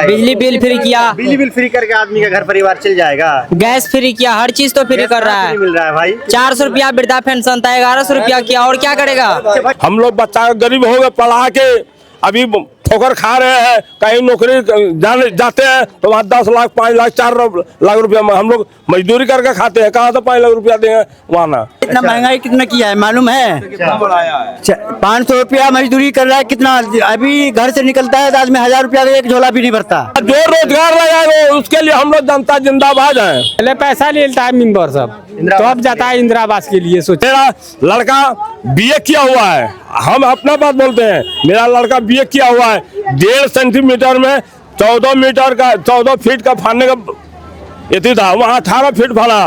बिजली bill free किया, बिजली बिल फ्री करके आदमी का घर परिवार चल जाएगा। गैस फ्री किया, हर चीज तो फ्री कर रहा है। मिल रहा है भाई। 400 रुपया वृद्धा पेंशन था, 1100 रुपया किया, और क्या करेगा। हम लोग बच्चा गरीब हो गए, पढ़ा के अभी ठोकर खा रहे हैं। कहीं नौकरी जाते हैं तो वहाँ 10 लाख 5 लाख 4 लाख रुपया हम लोग मजदूरी करके खाते हैं। कहाँ से 5 लाख रुपया देंगे वहाँ ना। इतना महंगाई कितना किया है मालूम है? 500 रुपया मजदूरी कर रहा है। कितना अभी घर से निकलता है तो आदमी 1000 रुपया का एक झोला भी नहीं भरता। जो रोजगार लगाएगा उसके लिए हम लोग जनता जिंदाबाद है। पहले पैसा लेता है मेंबर सब, तो अब जाता है इंदिरा आवास के लिए। सोच मेरा लड़का बीए किया हुआ है, हम अपना बात बोलते हैं। मेरा लड़का बीए किया हुआ है, 1.5 सेंटीमीटर में 14 फीट का फाड़ने का ये था, वहाँ 18 फीट फाड़ा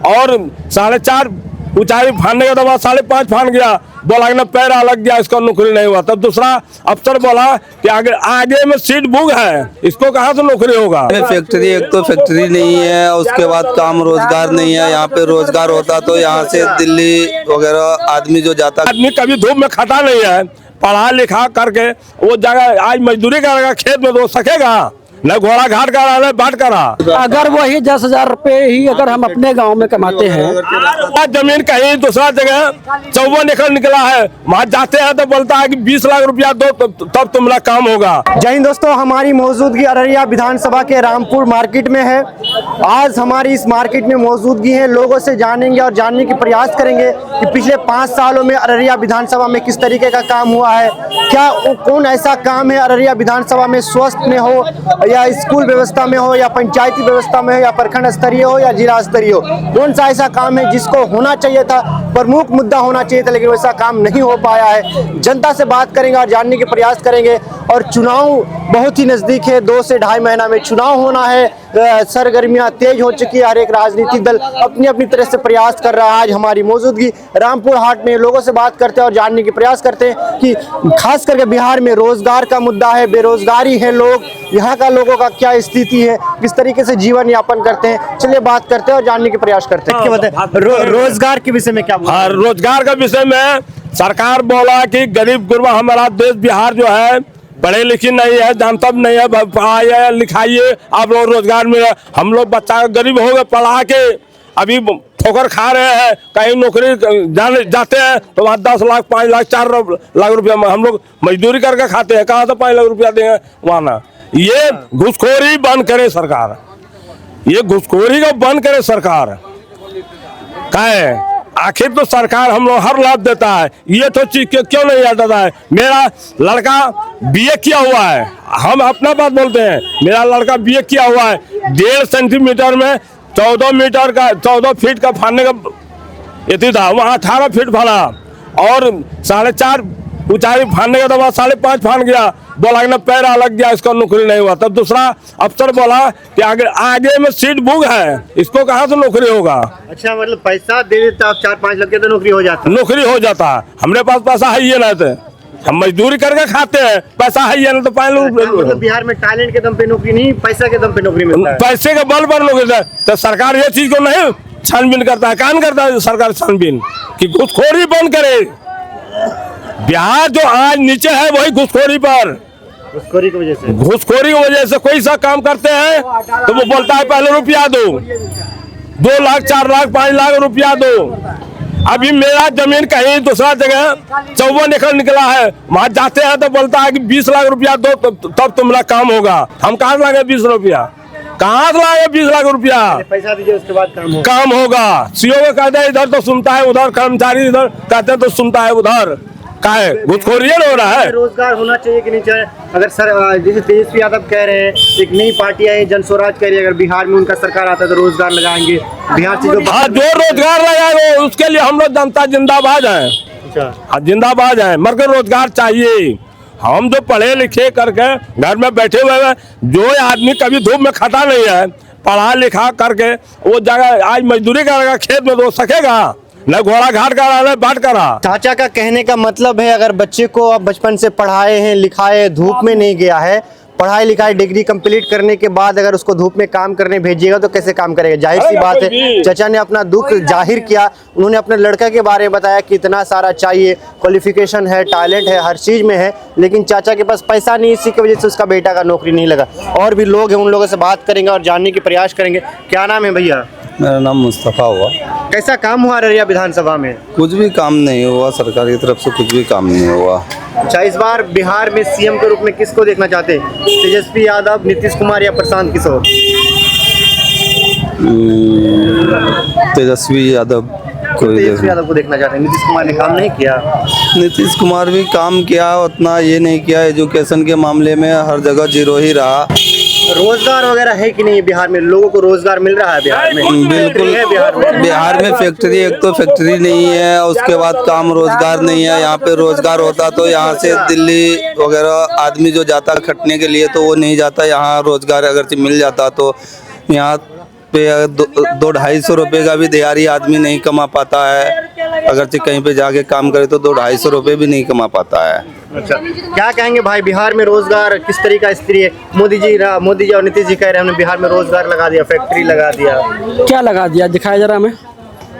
और 4.5 ऊंचाई फाड़ने का दबा 5.5 फाड़ गया। बोला कि ना पैर अलग गया, इसको नौकरी नहीं हुआ। तब दूसरा अफसर बोला कि आगे में सीट बुक है, इसको कहाँ से नौकरी होगा। फैक्ट्री, एक तो फैक्ट्री नहीं है, उसके बाद काम रोजगार नहीं है। यहाँ पे रोजगार होता तो यहाँ से दिल्ली वगैरह आदमी जो जाता। आदमी कभी धूप में खाता नहीं है, पढ़ा लिखा करके वो जगह आज मजदूरी करेगा, खेत में तो सकेगा न। घोड़ा घाट का रहा, बाट का रहा। अगर वही 10,000 रुपए ही अगर हम अपने गांव में कमाते हैं। जमीन कहीं दूसरा जगह 54 एकड़ निकला है, वहाँ जाते हैं तो बोलता है कि 20 लाख रुपया दो तब तुम्हारा काम होगा। जय हिंद दोस्तों, हमारी मौजूदगी अररिया विधानसभा के रामपुर मार्केट में है। आज हमारी इस मार्केट में मौजूदगी है, लोगों से जानेंगे और जानने की प्रयास करेंगे कि पिछले 5 सालों में अररिया विधानसभा में किस तरीके का काम हुआ है। क्या कौन ऐसा काम है अररिया विधानसभा में, स्वास्थ्य में हो या स्कूल व्यवस्था में हो या पंचायती व्यवस्था में हो या प्रखंड स्तरीय हो या जिला स्तरीय हो, कौन सा ऐसा काम है जिसको होना चाहिए था, प्रमुख मुद्दा होना चाहिए था, लेकिन वैसा काम नहीं हो पाया है। जनता से बात करेंगे और जानने के प्रयास करेंगे। और चुनाव बहुत ही नजदीक है, 2 से ढाई महीना में चुनाव होना है। सरगर्मियां तेज हो चुकी है, हर एक राजनीतिक दल अपनी अपनी तरह से प्रयास कर रहा है। आज हमारी मौजूदगी रामपुर हाट में, लोगों से बात करते हैं और जानने की प्रयास करते हैं कि खास करके बिहार में रोजगार का मुद्दा है, बेरोजगारी है, लोग यहाँ का लोगों का क्या स्थिति है, किस तरीके से जीवन यापन करते हैं। चलिए बात करते हैं और जानने की प्रयास करते हैं। रोजगार के विषय में क्या बोला? रोजगार के विषय में सरकार बोला कि गरीब गुरबा हमारा देश बिहार जो है पढ़े लिखे नहीं है, जानता भी नहीं है, पढ़ाइए लिखाइए आप लोग रोजगार में। हम लोग बच्चा गरीब हो गए, पढ़ा के अभी ठोकर खा रहे हैं। कहीं नौकरी जाते हैं तो वहाँ 10 लाख 5 लाख 4 लाख रुपया हम लोग मजदूरी करके खाते हैं। कहाँ से 5 लाख रुपया देंगे वहाँ ना। ये घुसखोरी बंद करे सरकार, ये घुसखोरी को बंद करे सरकार। क्या आखिर तो सरकार हम लोग हर लाभ देता है, ये तो चीज क्यों नहीं आता है। मेरा लड़का बीए किया हुआ है, हम अपना बात बोलते हैं। मेरा लड़का बीए किया हुआ है, 1.5 सेंटीमीटर में 14 फीट का फाड़ने का ये था, वहाँ 18 फीट फाड़ा और 4.5 ऊंचाई फाड़ने का दबा 5.5 फाड़ गया। बोला कि ना पैर अलग गया, इसको नौकरी नहीं हुआ। तब दूसरा अफसर बोला कि आगे में सीट बुक है, इसको कहाँ से नौकरी होगा। अच्छा, मतलब पैसा दे देता 4-5 लाख के तो नौकरी हो जाता। नौकरी हो जाता है। हमारे पास पैसा है ही नहीं, हम मजदूरी करके खाते हैं, पैसा है ही नहीं तो 5 लाख। मतलब बिहार में टैलेंट के दम पे नौकरी नहीं, पैसा के दम पे नौकरी मिलता है। पैसे के बल पर नौकरी। तो सरकार ये चीज को नहीं छानबीन करता है, कान करता है सरकार छानबीन कि घुसखोरी बंद करे। बिहार जो आज नीचे है वही घुसखोरी पर, घुसखोरी की वजह से कोई सा काम करते हैं तो वो बोलता है पहले रुपया दो, 2 लाख 4 लाख 5 लाख रुपया दो। अभी मेरा जमीन कहीं दूसरा जगह 54 एकड़ निकला है, वहाँ जाते हैं तो बोलता है कि 20 लाख रुपया दो तब तुम्हारा काम होगा। हम कहाँ से लागे 20 रुपया, कहाँ से लागे 20 लाख रुपया? पैसा दीजिए उसके बाद काम होगा। सीओ को कहते हैं इधर तो सुनता है उधर, कर्मचारी इधर कहते हैं तो सुनता है उधर। घुसखोरी हो रहा है। रोजगार होना चाहिए कि नहीं चाहिए? अगर सर जैसे तेजस्वी यादव कह रहे हैं, एक नई पार्टी है जन स्वराज कह रही है, अगर बिहार में उनका सरकार आता है तो रोजगार लगाएंगे बिहार से। जो रोजगार लगाएंगे उसके लिए हम लोग जनता जिंदाबाद है। अच्छा, जिंदाबाद है, मगर रोजगार चाहिए। हम जो पढ़े लिखे करके घर में बैठे हुए हैं, जो आदमी कभी धूप में खाता नहीं है, पढ़ा लिखा करके वो जगह आज मजदूरी करेगा, खेत में तो सकेगा न। घोड़ा घाट का रहा, बाट का रहा। चाचा का कहने का मतलब है, अगर बच्चे को आप बचपन से पढ़ाए हैं लिखाए, धूप में नहीं गया है, पढ़ाई लिखाई डिग्री कंप्लीट करने के बाद अगर उसको धूप में काम करने भेजिएगा तो कैसे काम करेगा? जाहिर सी बात है। चाचा ने अपना दुख जाहिर किया, उन्होंने अपने लड़का के बारे में बताया कि इतना सारा चाहिए, क्वालिफिकेशन है, टैलेंट है, हर चीज़ में है, लेकिन चाचा के पास पैसा नहीं, इसी की वजह से उसका बेटा का नौकरी नहीं लगा। और भी लोग हैं, उन लोगों से बात करेंगे और जानने की प्रयास करेंगे। क्या नाम है भैया? मेरा नाम मुस्तफ़ा हुआ। कैसा काम हुआ अररिया विधानसभा में? कुछ भी काम नहीं हुआ, सरकार की तरफ से कुछ भी काम नहीं हुआ। अच्छा, इस बार बिहार में सीएम के रूप में किसको देखना चाहते हैं? तेजस्वी यादव, नीतीश कुमार या प्रशांत किशोर? तेजस्वी यादव को तेजस्वी यादव को देखना चाहते हैं। नीतीश कुमार ने काम नहीं किया? नीतीश कुमार भी काम किया, उतना ये नहीं किया। एजुकेशन के मामले में हर जगह जीरो ही रहा। रोजगार वगैरह है कि नहीं बिहार में? लोगों को रोजगार मिल रहा है बिहार में? बिल्कुल है बिहार में। बिहार में फैक्ट्री, एक तो फैक्ट्री नहीं है, उसके बाद काम रोजगार नहीं है। यहाँ पे रोजगार होता तो यहाँ से दिल्ली वगैरह आदमी जो जाता खटने के लिए तो वो नहीं जाता। यहाँ रोजगार अगर मिल जाता तो यहाँ पे 200-250 रुपये का भी दिहाड़ी आदमी नहीं कमा पाता है। अगर कहीं पे जाके काम करे तो 200-250 रुपये भी नहीं कमा पाता है। अच्छा, क्या कहेंगे भाई, बिहार में रोजगार किस तरीका स्थिति है? मोदी जी और नीतीश जी कह रहे हैं हमने बिहार में रोजगार लगा दिया, फैक्ट्री लगा दिया। क्या लगा दिया, दिखाया जरा हमें।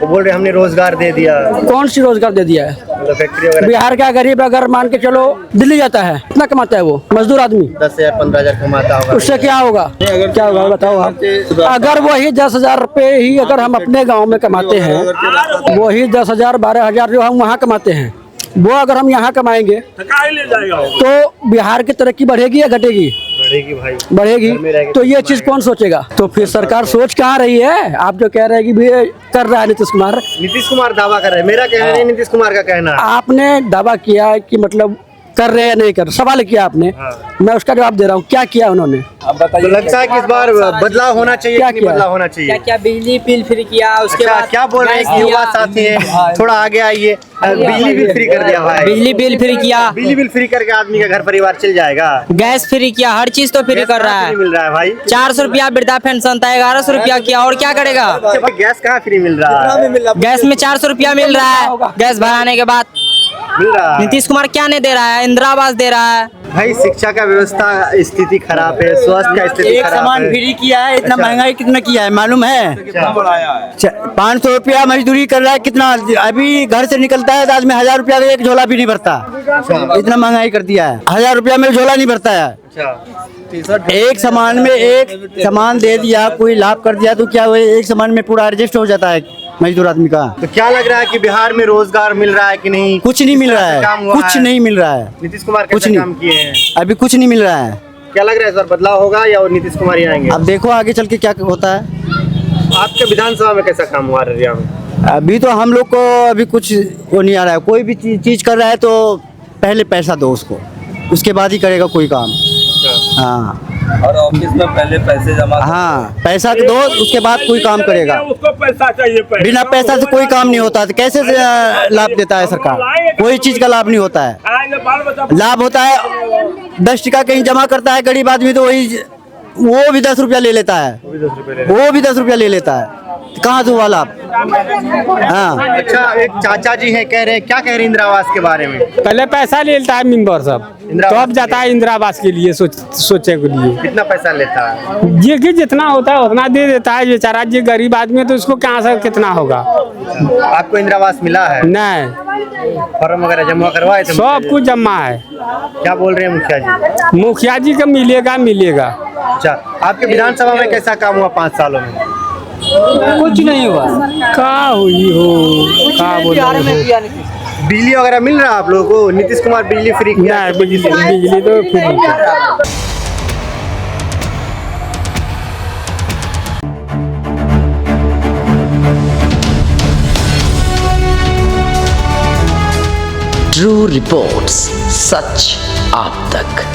वो बोल रहे हमने रोजगार दे दिया। कौन सी रोजगार दे दिया है? मतलब फैक्ट्री वगैरह। बिहार का गरीब अगर मान के चलो दिल्ली जाता है, कितना कमाता है वो मजदूर आदमी? 10,000-15,000 कमाता होगा। उससे क्या होगा? क्या होगा बताओ आप? अगर वही 10,000 रुपये ही अगर हम अपने गांव में कमाते हैं, वही 10,000 12,000 जो हम वहाँ कमाते हैं, वो अगर हम यहाँ कमाएंगे तो बिहार की तरक्की बढ़ेगी या घटेगी? बढ़ेगी भाई, बढ़ेगी। तो ये चीज कौन सोचेगा? तो फिर सरकार सोच कहाँ रही है? आप जो कह रहे हैं कि भी कर रहा है नीतीश कुमार दावा कर रहे हैं, मेरा कहना नहीं, नीतीश कुमार का कहना है। आपने दावा किया है कि मतलब कर रहे हैं नहीं कर, सवाल किया आपने, मैं उसका जवाब दे रहा हूँ। क्या किया उन्होंने? तो लगता है कि इस बार बदलाव होना चाहिए, क्या कि किया? बदलाव होना चाहिए? क्या बिजली बिल फ्री किया? उसके अच्छा, बाद क्या बोल रहे हैं कि युवा साथी है, थोड़ा आगे आइए। बिजली बिल फ्री कर दिया भाई। बिजली बिल फ्री किया, बिजली बिल फ्री करके आदमी का घर परिवार चल जाएगा। गैस फ्री किया, हर चीज तो फ्री कर रहा है। मिल रहा है भाई। 400 रुपया वृद्धा पेंशन था, 1100 रुपया किया, और क्या करेगा? गैस कहाँ फ्री मिल रहा है? गैस में 400 रुपया मिल रहा है, गैस भराने के बाद। मिल रहा है। नीतीश कुमार क्या नहीं दे रहा है? इंदिरा आवास दे रहा है। भाई शिक्षा का व्यवस्था स्थिति खराब है, स्वास्थ्य का स्थिति एक खराब सामान है। फ्री किया है, इतना अच्छा। महंगाई कितना किया है मालूम है? 500 रुपया मजदूरी कर रहा है, कितना अभी घर से निकलता है तो आदमी 1,000 रुपया का एक झोला भी नहीं भरता। इतना महंगाई कर दिया है, 1,000 रुपया में झोला नहीं भरता है। एक सामान में एक सामान दे दिया, कोई लाभ कर दिया तो क्या हुआ, एक सामान में पूरा एडजस्ट हो जाता है मजदूर आदमी का। तो क्या लग रहा है कि बिहार में रोजगार मिल रहा है कि नहीं? कुछ नहीं मिल रहा है, कुछ नहीं मिल रहा है। नीतीश कुमार कुछ कैसे नहीं काम किए हैं? अभी कुछ नहीं मिल रहा है। क्या लग रहा है इस बार बदलाव होगा या वो नीतीश कुमार ही आएंगे? अब देखो आगे चल के क्या होता है। आपके विधानसभा में कैसा काम हुआ अररिया में? अभी तो हम लोग को अभी कुछ वो नहीं आ रहा है। कोई भी चीज कर रहा है तो पहले पैसा दो उसको, उसके बाद ही करेगा कोई काम। हाँ, और ऑफिस में पहले पैसे जमा। हाँ, पैसा तो दो, उसके बाद कोई काम करेगा। उसको पैसा चाहिए पहले। बिना पैसा से कोई काम नहीं होता। तो कैसे से लाभ देता है सरकार? कोई चीज का लाभ नहीं होता है। लाभ होता है 10 टका कहीं जमा करता है गरीब आदमी तो वो भी 10 रुपया ले लेता है, वो भी 10 रुपया ले लेता है। कहाँ से हुआ लाभ? हाँ। अच्छा, एक चाचा जी हैं, कह रहे हैं, क्या कह रहे हैं इंदिरा आवास के बारे में? पहले पैसा ले लेता है मेंबर सब, तो अब जाता है इंदिरा आवास के लिए सोचे के लिए। कितना पैसा लेता है? ये कि जितना होता है उतना दे देता है बेचारा। जो गरीब आदमी है तो उसको कहाँ से कितना होगा? आपको इंदिरा आवास मिला है? नहीं, फॉर्म वगैरह जमा करवाए थे? सब कुछ जमा है। क्या बोल रहे हैं मुखिया जी? मुखिया जी का मिलेगा। अच्छा, आपके विधानसभा में कैसा काम हुआ 5 सालों में? कुछ नहीं हुआ। का हुई हो का बोला हो? बिजली वगैरह मिल रहा है आप लोगों को? नीतीश कुमार बिजली फ्री किया है? बिजली तो फ्री। ट्रू रिपोर्ट्स, सच आप तक।